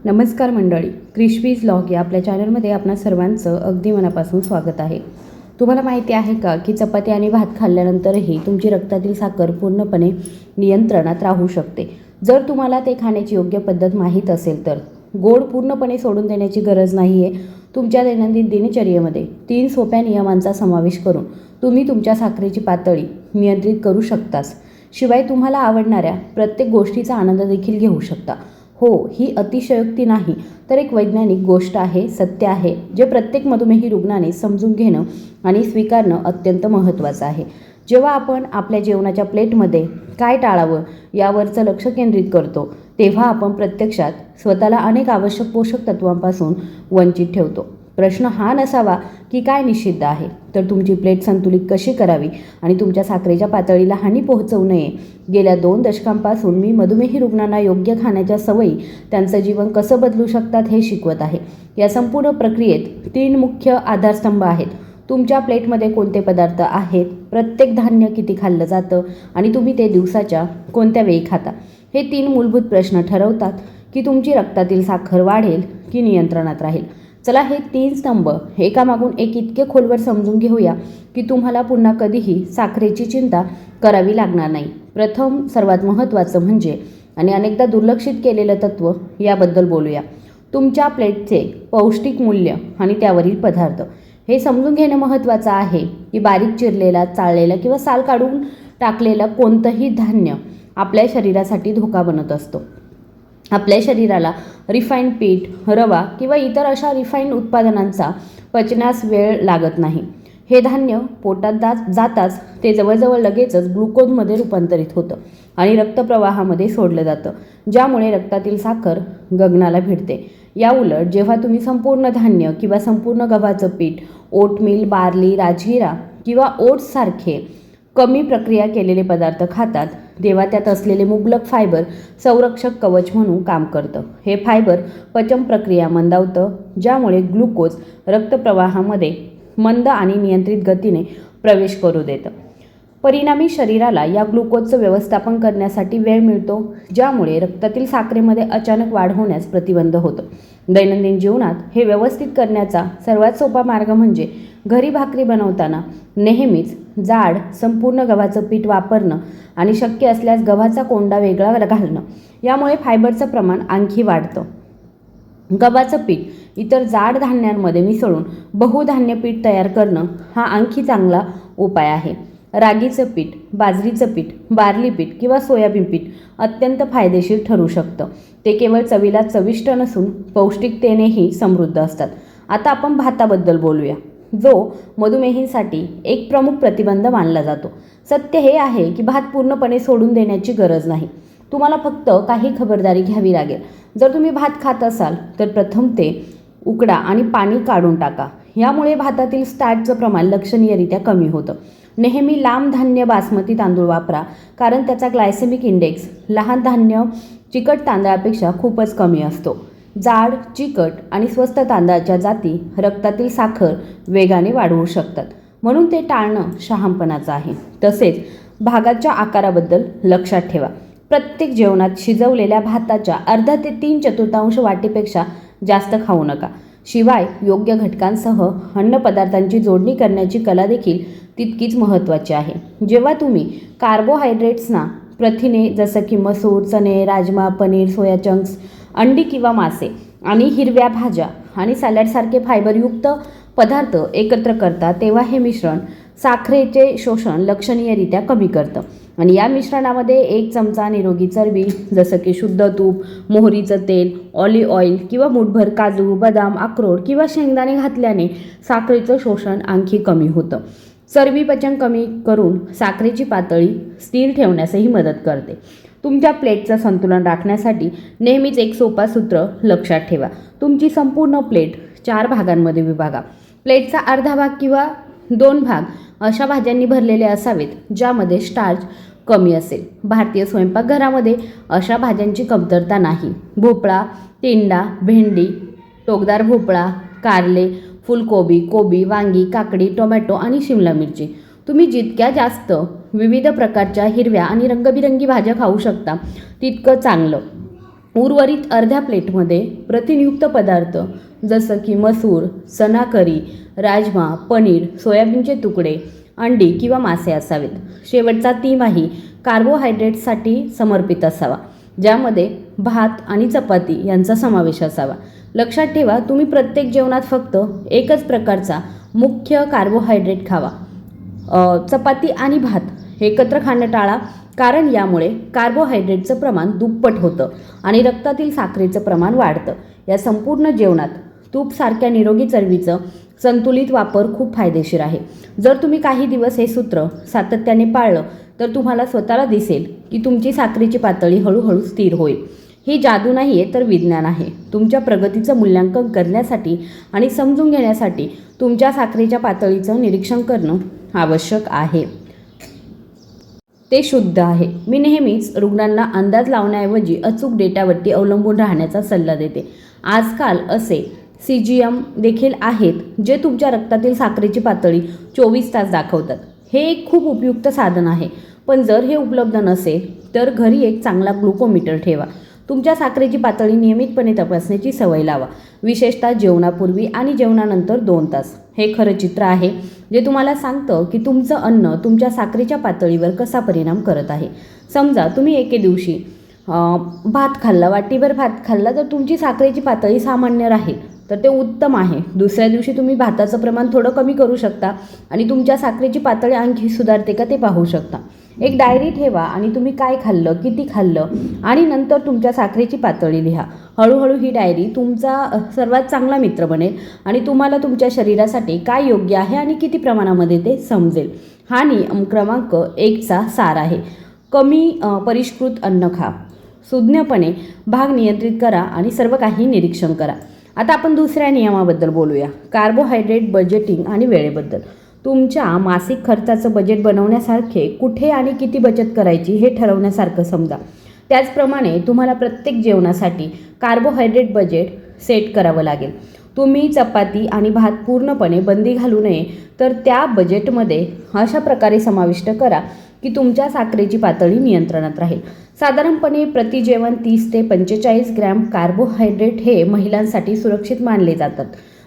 नमस्कार मंडळी, क्रिशवीज व्लॉग या आपल्या चॅनलमध्ये आपणा सर्वांचं अगदी मनापासून स्वागत आहे. तुम्हाला माहिती आहे का की चपाती आणि भात खाल्ल्यानंतरही तुमची रक्तातील साखर पूर्णपणे नियंत्रणात राहू शकते. जर तुम्हाला ते खाण्याची योग्य पद्धत माहीत असेल तर गोड पूर्णपणे सोडून देण्याची गरज नाही आहे. तुमच्या दैनंदिन दिनचर्येमध्ये 3 सोप्या नियमांचा समावेश करून तुम्ही तुमच्या साखरेची पातळी नियंत्रित करू शकताच. शिवाय तुम्हाला आवडणाऱ्या प्रत्येक गोष्टीचा आनंद देखील घेऊ शकता. हो, ही अतिशयोक्ती नाही तर एक वैज्ञानिक गोष्ट आहे, सत्य आहे, जे प्रत्येक मधुमेही रुग्णाने समजून घेणं आणि स्वीकारणं अत्यंत महत्त्वाचं आहे. जेव्हा आपण आपल्या जेवणाच्या प्लेटमध्ये काय टाळावं यावरचं लक्ष केंद्रित करतो, तेव्हा आपण प्रत्यक्षात स्वतःला अनेक आवश्यक पोषक तत्वांपासून वंचित ठेवतो. प्रश्न हा नसावा की काय निषिद्ध आहे, तर तुमची प्लेट संतुलित कशी करावी आणि तुमच्या साखरेच्या पातळीला हानी पोहोचवू नये. गेल्या 2 दशकांपासून मी मधुमेही रुग्णांना योग्य खाण्याच्या सवयी त्यांचं जीवन कसं बदलू शकतात हे शिकवत आहे. या संपूर्ण प्रक्रियेत 3 मुख्य आधारस्तंभ आहेत. तुमच्या प्लेटमध्ये कोणते पदार्थ आहेत, प्रत्येक धान्य किती खाल्लं जातं आणि तुम्ही ते दिवसाच्या कोणत्या वेळी खाता. हे 3 मूलभूत प्रश्न ठरवतात की तुमची रक्तातील साखर वाढेल की नियंत्रणात राहील. चला हे 3 स्तंभ एकामागून एक इतके खोलवर समजून घेऊया की तुम्हाला पुन्हा कधीही साखरेची चिंता करावी लागणार नाही. प्रथम सर्वात महत्त्वाचं म्हणजे आणि अनेकदा दुर्लक्षित केलेलं तत्त्व याबद्दल बोलूया. तुमच्या प्लेटचे पौष्टिक मूल्य आणि त्यावरील पदार्थ. हे समजून घेणं महत्त्वाचं आहे की बारीक चिरलेला, चाळलेला किंवा साल काढून टाकलेलं कोणतंही धान्य आपल्या शरीरासाठी धोका बनत असतो. आपल्या शरीराला रिफाईंड पीठ, रवा किंवा इतर अशा रिफाईंड उत्पादनांचा पचण्यास वेळ लागत नाही. हे धान्य पोटात जाताच ते जवळजवळ लगेचच ग्लुकोजमध्ये रूपांतरित होतं आणि रक्तप्रवाहामध्ये सोडलं जातं, ज्यामुळे रक्तातील साखर गगनाला भिडते. याउलट जेव्हा तुम्ही संपूर्ण धान्य किंवा संपूर्ण गव्हाचं पीठ, ओटमील, बार्ली, राजगिरा किंवा ओट्ससारखे कमी प्रक्रिया केलेले पदार्थ खातात, तेव्हा त्यात असलेले मुबलक फायबर संरक्षक कवच म्हणून काम करतं. हे फायबर पचन प्रक्रिया मंदावतं, ज्यामुळे ग्लुकोज रक्तप्रवाहामध्ये मंद आणि नियंत्रित गतीने प्रवेश करू देतं. परिणामी शरीराला या ग्लुकोजचं व्यवस्थापन करण्यासाठी वेळ मिळतो, ज्यामुळे रक्तातील साखरेमध्ये अचानक वाढ होण्यास प्रतिबंध होतो. दैनंदिन जीवनात हे व्यवस्थित करण्याचा सर्वात सोपा मार्ग म्हणजे घरी भाकरी बनवताना नेहमीच जाड संपूर्ण गव्हाचं पीठ वापरणं आणि शक्य असल्यास गव्हाचा कोंडा वेगळा घालणं. यामुळे फायबरचं प्रमाण आणखी वाढतं. गव्हाचं पीठ इतर जाड धान्यांमध्ये मिसळून बहुधान्य पीठ तयार करणं हा आणखी चांगला उपाय आहे. रागीचं पीठ, बाजरीचं पीठ, बार्ली पीठ किंवा सोयाबीन पीठ अत्यंत फायदेशीर ठरू शकतं. ते केवळ चवीला चविष्ट नसून पौष्टिकतेनेही समृद्ध असतात. आता आपण भाताबद्दल बोलूया, जो मधुमेहींसाठी एक प्रमुख प्रतिबंध मानला जातो. सत्य हे आहे की भात पूर्णपणे सोडून देण्याची गरज नाही. तुम्हाला फक्त काही खबरदारी घ्यावी लागेल. जर तुम्ही भात खात असाल तर प्रथम ते उकडा आणि पाणी काढून टाका. यामुळे भातातील स्टार्चचं प्रमाण लक्षणीयरित्या कमी होतं. नेहमी लांब धान्य बासमती तांदूळ वापरा, कारण त्याचा ग्लायसेमिक इंडेक्स लहान धान्य चिकट तांदळापेक्षा खूपच कमी असतो. जाड, चिकट आणि स्वस्त तांदळाच्या जाती रक्तातील साखर वेगाने वाढवू शकतात, म्हणून ते टाळणं शहाणपणाचं आहे. तसेच भागाच्या आकाराबद्दल लक्षात ठेवा. प्रत्येक जेवणात शिजवलेल्या भाताच्या अर्धा ते 3/4 वाटीपेक्षा जास्त खाऊ नका. शिवाय योग्य घटकांसह अन्नपदार्थांची जोडणी करण्याची कला देखील तितकीच महत्त्वाची आहे. जेव्हा तुम्ही कार्बोहायड्रेट्सना प्रथिने जसं की मसूर, चणे, राजमा, पनीर, सोया चंक्स, अंडी किंवा मासे आणि हिरव्या भाज्या आणि सॅलडसारखे फायबरयुक्त पदार्थ एकत्र करता, तेव्हा हे मिश्रण साखरेचे शोषण लक्षणीयरित्या कमी करतं. आणि या मिश्रणामध्ये 1 चमचा निरोगी चरबी जसं की शुद्ध तूप, मोहरीचं तेल, ऑलिव्ह ऑइल किंवा मूठभर काजू, बदाम, अक्रोड किंवा शेंगदाणे घातल्याने साखरेचं शोषण आणखी कमी होतं. चरबी पचन कमी करून साखरेची पातळी स्थिर ठेवण्यासही मदत करते. तुमच्या प्लेटचं संतुलन राखण्यासाठी नेहमीच एक सोपा सूत्र लक्षात ठेवा. तुमची संपूर्ण प्लेट 4 भागांमध्ये विभागा. प्लेटचा अर्धा भाग किंवा 2 भाग अशा भाज्यांनी भरलेले असावेत ज्यामध्ये स्टार्च कमी असेल. भारतीय स्वयंपाकघरामध्ये अशा भाज्यांची कमतरता नाही. भोपळा, तेंडा, भेंडी, टोकदार भोपळा, कारले, फुलकोबी, कोबी, वांगी, काकडी, टोमॅटो आणि शिमला मिरची. तुम्ही जितक्या जास्त विविध प्रकारच्या हिरव्या आणि रंगबिरंगी भाज्या खाऊ शकता तितकं चांगलं. उर्वरित अर्ध्या प्लेटमध्ये प्रथिनयुक्त पदार्थ जसं की मसूर, चना करी, राजमा, पनीर, सोयाबीनचे तुकडे, अंडी किंवा मासे असावेत. शेवटचा तिमाही कार्बोहायड्रेट्ससाठी समर्पित असावा, ज्यामध्ये भात आणि चपाती यांचा समावेश असावा. लक्षात ठेवा, तुम्ही प्रत्येक जेवणात फक्त एकच प्रकारचा मुख्य कार्बोहायड्रेट खावा. चपाती आणि भात एकत्र खाणं टाळा, कारण यामुळे कार्बोहायड्रेटचं प्रमाण दुप्पट होतं आणि रक्तातील साखरेचं प्रमाण वाढतं. या संपूर्ण जेवणात तूपसारख्या निरोगी चरबीचं संतुलित वापर खूप फायदेशीर आहे. जर तुम्ही काही दिवस हे सूत्र सातत्याने पाळलं तर तुम्हाला स्वतःला दिसेल की तुमची साखरेची पातळी हळूहळू स्थिर होईल. ही जादू नाही आहे, तर विज्ञान आहे. तुमच्या प्रगतीचं मूल्यांकन करण्यासाठी आणि समजून घेण्यासाठी तुमच्या साखरेच्या पातळीचं निरीक्षण करणं आवश्यक आहे. ते शुद्ध आहे. मी नेहमीच रुग्णांना अंदाज लावण्याऐवजी अचूक डेटावरती अवलंबून राहण्याचा सल्ला देते. आजकाल असे CGM देखील आहेत जे तुमच्या रक्तातील साखरेची पातळी 24 तास दाखवतात. हे एक खूप उपयुक्त साधन आहे. पण जर हे उपलब्ध नसेल तर घरी एक चांगला ग्लुकोमीटर ठेवा. तुमच्या साखरेची पातळी नियमितपणे तपासण्याची सवय लावा, विशेषतः जेवणापूर्वी आणि जेवणानंतर 2 तास. हे खरं चित्र आहे जे तुम्हाला सांगतं की तुमचं अन्न तुमच्या साखरेच्या पातळीवर कसा परिणाम करत आहे. समजा तुम्ही एके दिवशी भात खाल्ला, वाटीभर भात खाल्ला, तर तुमची साखरेची पातळी सामान्य राहील तर ते उत्तम आहे. दुसऱ्या दिवशी तुम्ही भाताचं प्रमाण थोडं कमी करू शकता आणि तुमच्या साखरेची पातळी आणखी सुधारते का ते पाहू शकता. एक डायरी ठेवा आणि तुम्ही काय खाल्लं, किती खाल्लं आणि नंतर तुमच्या साखरेची पातळी लिहा. हळूहळू ही डायरी तुमचा सर्वात चांगला मित्र बनेल आणि तुम्हाला तुमच्या शरीरासाठी काय योग्य आहे आणि किती प्रमाणामध्ये ते समजेल. हा नियम क्रमांक 1चा सार आहे. कमी परिष्कृत अन्न खा, सुज्ञपणे भाग नियंत्रित करा आणि सर्व काही निरीक्षण करा. आता आपण दुसऱ्या नियमाबद्दल बोलूया, कार्बोहायड्रेट बजेटिंग आणि वेळेबद्दल. तुमच्या मासिक खर्चाचं बजेट बनवण्यासारखे कुठे आणि किती बचत करायची हे ठरवण्यासारखं समजा. त्याचप्रमाणे तुम्हाला प्रत्येक जेवणासाठी कार्बोहायड्रेट बजेट सेट करावं लागेल. तुम्ही चपाती आणि भात पूर्णपणे बंदी घालू नये, तर त्या बजेटमध्ये अशा प्रकारे समाविष्ट करा की तुमच्या साखरेची पातळी नियंत्रणात राहील. साधारणपणे प्रति जेवण 30 ते 45 ग्रॅम कार्बोहायड्रेट हे महिलांसाठी सुरक्षित मानले जातात,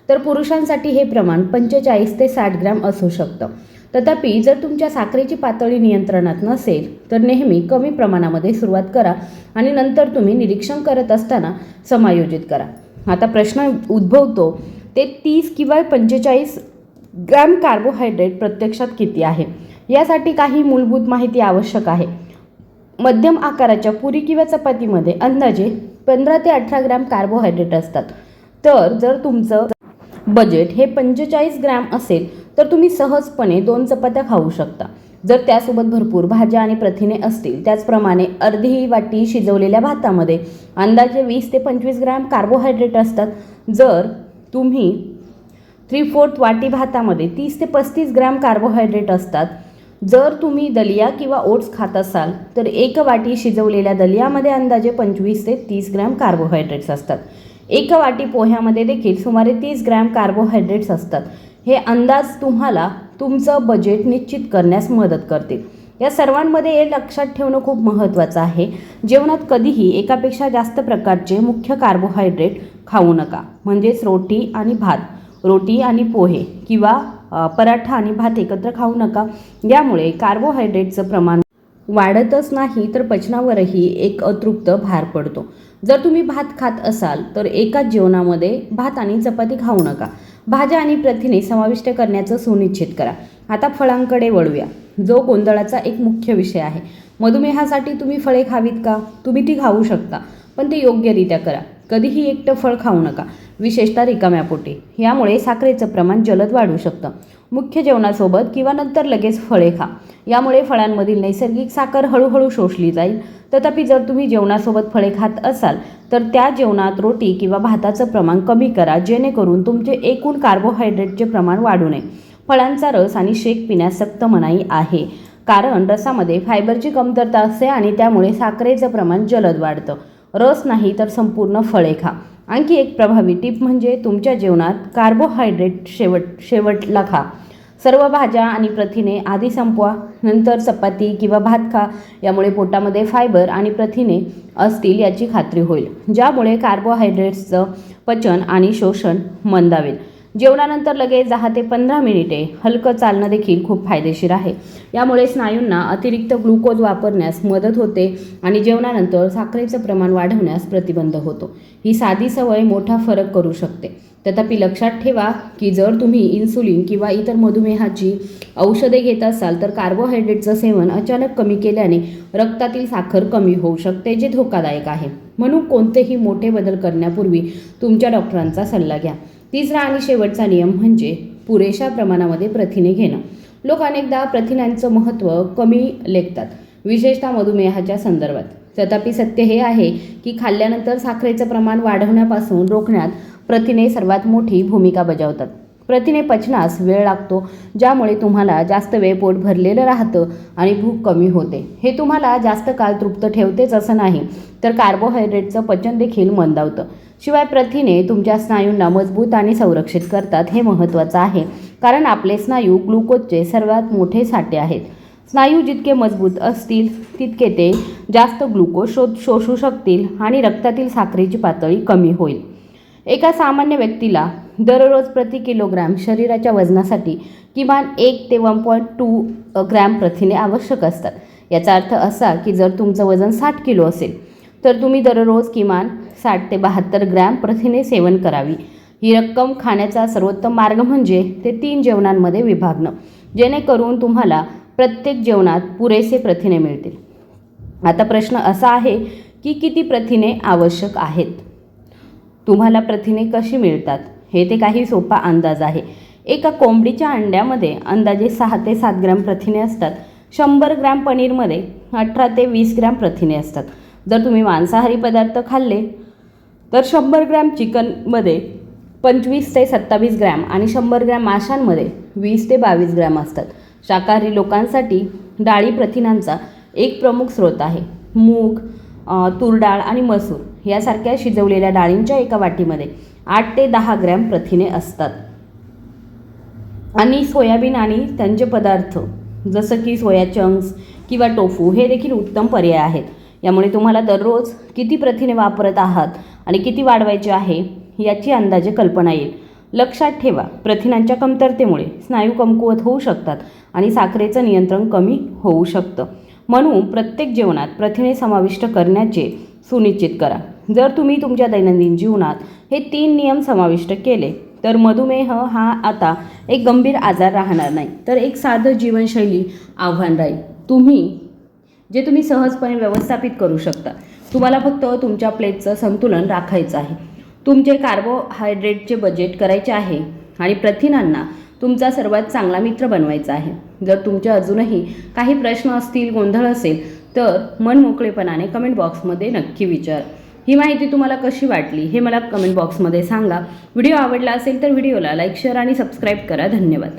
तर पुरुषांसाठी हे प्रमाण 45 ते 60 ग्रॅम असू शकतं. तथापि जर तुमच्या साखरेची पातळी नियंत्रणात नसेल तर नेहमी कमी प्रमाणामध्ये सुरुवात करा आणि नंतर तुम्ही निरीक्षण करत असताना समायोजित करा. आता प्रश्न उद्भवतो, ते 30 किंवा 45 ग्रॅम कार्बोहायड्रेट प्रत्यक्षात किती आहे? यासाठी काही मूलभूत माहिती आवश्यक आहे. मध्यम आकाराच्या पुरी किंवा चपातीमध्ये अंदाजे 15 ते 18 ग्रॅम कार्बोहायड्रेट असतात. तर जर तुमचं बजेट हे 45 ग्रॅम असेल तर तुम्ही सहजपणे 2 चपात्या खाऊ शकता, जर त्यासोबत भरपूर भाज्या आणि प्रथिने असतील. त्याचप्रमाणे अर्धी वाटी शिजवलेल्या भातामध्ये अंदाजे 20 ते 25 ग्रॅम कार्बोहायड्रेट असतात. जर तुम्ही 3/4 वाटी भातामध्ये 30 ते 35 ग्रॅम कार्बोहायड्रेट असतात. जर तुम्ही दलिया किंवा ओट्स खात असाल तर 1 वाटी शिजवलेल्या दलियामध्ये अंदाजे 25 ते 30 ग्रॅम कार्बोहायड्रेट्स असतात. 1 वाटी पोह्यामध्ये देखील सुमारे 30 ग्रॅम कार्बोहायड्रेट्स असतात. हे अंदाज तुम्हाला तुमचं बजेट निश्चित करण्यास मदत करतील. या सर्वांमध्ये हे लक्षात ठेवणं खूप महत्त्वाचं आहे, जेवणात कधीही एकापेक्षा जास्त प्रकारचे मुख्य कार्बोहायड्रेट खाऊ नका. म्हणजेच रोटी आणि भात, रोटी आणि पोहे किंवा पराठा आणि भात एकत्र खाऊ नका. यामुळे कार्बोहायड्रेटचं प्रमाण वाढतच नाही तर पचनावरही एक अतृप्त भार पडतो. जर तुम्ही भात खात असाल तर एकाच जेवणामध्ये भात आणि चपाती खाऊ नका. भाज्या आणि प्रथिने समाविष्ट करण्याचं सुनिश्चित करा. आता फळांकडे वळूया, जो गोंधळाचा एक मुख्य विषय आहे. मधुमेहासाठी तुम्ही फळे खावीत का? तुम्ही ती खाऊ शकता, पण ते योग्यरित्या करा. कधीही एकटं फळ खाऊ नका, विशेषतः रिकाम्या पोटी. यामुळे साखरेचं प्रमाण जलद वाढू शकतं. मुख्य जेवणासोबत किंवा नंतर लगेच फळे खा. यामुळे फळांमधील नैसर्गिक साखर हळूहळू शोषली जाईल. तथापि जर तुम्ही जेवणासोबत फळे खात असाल तर त्या जेवणात रोटी किंवा भाताचं प्रमाण कमी करा, जेणेकरून तुमचे एकूण कार्बोहायड्रेटचे प्रमाण वाढू नये. फळांचा रस आणि शेक पिण्यास सक्त मनाई आहे, कारण रसामध्ये फायबरची कमतरता असते आणि त्यामुळे साखरेचं प्रमाण जलद वाढतं. रस नाही तर संपूर्ण फळे खा. आणखी एक प्रभावी टीप म्हणजे तुमच्या जेवणात कार्बोहायड्रेट शेवटला खा. सर्व भाज्या आणि प्रथिने आधी संपवा, नंतर चपाती किंवा भात खा. यामुळे पोटामध्ये फायबर आणि प्रथिने असतील याची खात्री होईल, ज्यामुळे कार्बोहायड्रेट्सचं पचन आणि शोषण मंदावेल. जेवणानंतर लगेच 10 ते 15 मिनिटे हलकं चालणं देखील खूप फायदेशीर आहे. यामुळे स्नायूंना अतिरिक्त ग्लुकोज वापरण्यास मदत होते आणि जेवणानंतर साखरेचं प्रमाण वाढवण्यास प्रतिबंध होतो. ही साधी सवय मोठा फरक करू शकते. तथापि लक्षात ठेवा की जर तुम्ही इन्सुलिन किंवा इतर मधुमेहाची औषधे घेत असाल तर कार्बोहायड्रेटचं सेवन अचानक कमी केल्याने रक्तातील साखर कमी होऊ शकते, जे धोकादायक आहे. म्हणून कोणतेही मोठे बदल करण्यापूर्वी तुमच्या डॉक्टरांचा सल्ला घ्या. तिसरा आणि शेवटचा नियम म्हणजे पुरेशा प्रमाणामध्ये प्रथिने घेणं. लोक अनेकदा प्रथिनांचं महत्त्व कमी लेखतात, विशेषतः मधुमेहाच्या संदर्भात. तथापि सत्य हे आहे की खाल्ल्यानंतर साखरेचं प्रमाण वाढवण्यापासून रोखण्यात प्रथिने सर्वात मोठी भूमिका बजावतात. प्रथिने पचनास वेळ लागतो, ज्यामुळे तुम्हाला जास्त वेळ पोट भरलेलं राहतं आणि भूक कमी होते. हे तुम्हाला जास्त काळ तृप्त ठेवतेच असं नाही, तर कार्बोहायड्रेटचं पचन देखील मंदावतं. शिवाय प्रथिने तुमच्या स्नायूंना मजबूत आणि संरक्षित करतात. हे महत्त्वाचं आहे, कारण आपले स्नायू ग्लुकोजचे सर्वात मोठे साठे आहेत. स्नायू जितके मजबूत असतील तितके ते जास्त ग्लुकोज शोषू शकतील आणि रक्तातील साखरेची पातळी कमी होईल. एका सामान्य व्यक्तीला दररोज प्रति किलोग्रॅम शरीराच्या वजनासाठी किमान 1 ते 1.2 ग्रॅम प्रथिने आवश्यक असतात. याचा अर्थ असा की जर तुमचं वजन 60 किलो असेल तर तुम्ही दररोज किमान 60 ते 72 ग्रॅम प्रथिने सेवन करावी. ही रक्कम खाण्याचा सर्वोत्तम मार्ग म्हणजे ते 3 जेवणांमध्ये विभागणं, जेणेकरून तुम्हाला प्रत्येक जेवणात पुरेसे प्रथिने मिळतील. आता प्रश्न असा आहे की किती प्रथिने आवश्यक आहेत? तुम्हाला प्रथिने कशी मिळतात हे ते काही सोपा अंदाज आहे. एका कोंबडीच्या अंड्यामध्ये अंदाजे 6 ते 7 ग्रॅम प्रथिने असतात. 100 ग्रॅम पनीरमध्ये 18 ते 20 ग्रॅम प्रथिने असतात. जर तुम्ही मांसाहारी पदार्थ खाल्ले तर 100 ग्रॅम चिकनमध्ये 25 ते 27 ग्रॅम आणि 100 ग्रॅम माशांमध्ये 20 ते 22 ग्रॅम असतात. शाकाहारी लोकांसाठी डाळी प्रथिनांचा एक प्रमुख स्रोत आहे. मूग, तूर डाळ आणि मसूर यासारख्या शिजवलेल्या डाळींच्या एका वाटीमध्ये 8 ते 10 ग्रॅम प्रथिने असतात. आणि सोयाबीन आणि त्यांचे पदार्थ जसं की सोया चंक्स किंवा टोफू हे देखील उत्तम पर्याय आहेत. यामुळे तुम्हाला दररोज किती प्रथिने वापरत आहात आणि किती वाढवायचे आहे याची अंदाजे कल्पना येईल. लक्षात ठेवा, प्रथिनांच्या कमतरतेमुळे स्नायू कमकुवत होऊ शकतात आणि साखरेचं नियंत्रण कमी होऊ शकतं. म्हणून प्रत्येक जेवणात प्रथिने समाविष्ट करण्याचे सुनिश्चित करा. जर तुम्ही तुमच्या दैनंदिन जीवनात हे 3 नियम समाविष्ट केले तर मधुमेह हा आता एक गंभीर आजार राहणार नाही, तर एक साधं जीवनशैली आव्हान राहील. तुम्ही सहजपणे व्यवस्थापित करू शकता. तुम्हाला फक्त तुमच्या प्लेटचं संतुलन राखायचं आहे, तुमचे कार्बोहायड्रेटचे बजेट करायचे आहे आणि प्रथिनांना तुमचा सर्वात चांगला मित्र बनवायचा आहे. जर तुमचे अजूनही काही प्रश्न असतील, गोंधळ असेल तर मनमोकळेपणाने कमेंट बॉक्समध्ये नक्की विचार. ही माहिती तुम्हाला कशी वाटली हे मला कमेंट बॉक्समध्ये सांगा. व्हिडिओ आवडला असेल तर व्हिडिओला लाईक, शेअर आणि सबस्क्राईब करा. धन्यवाद.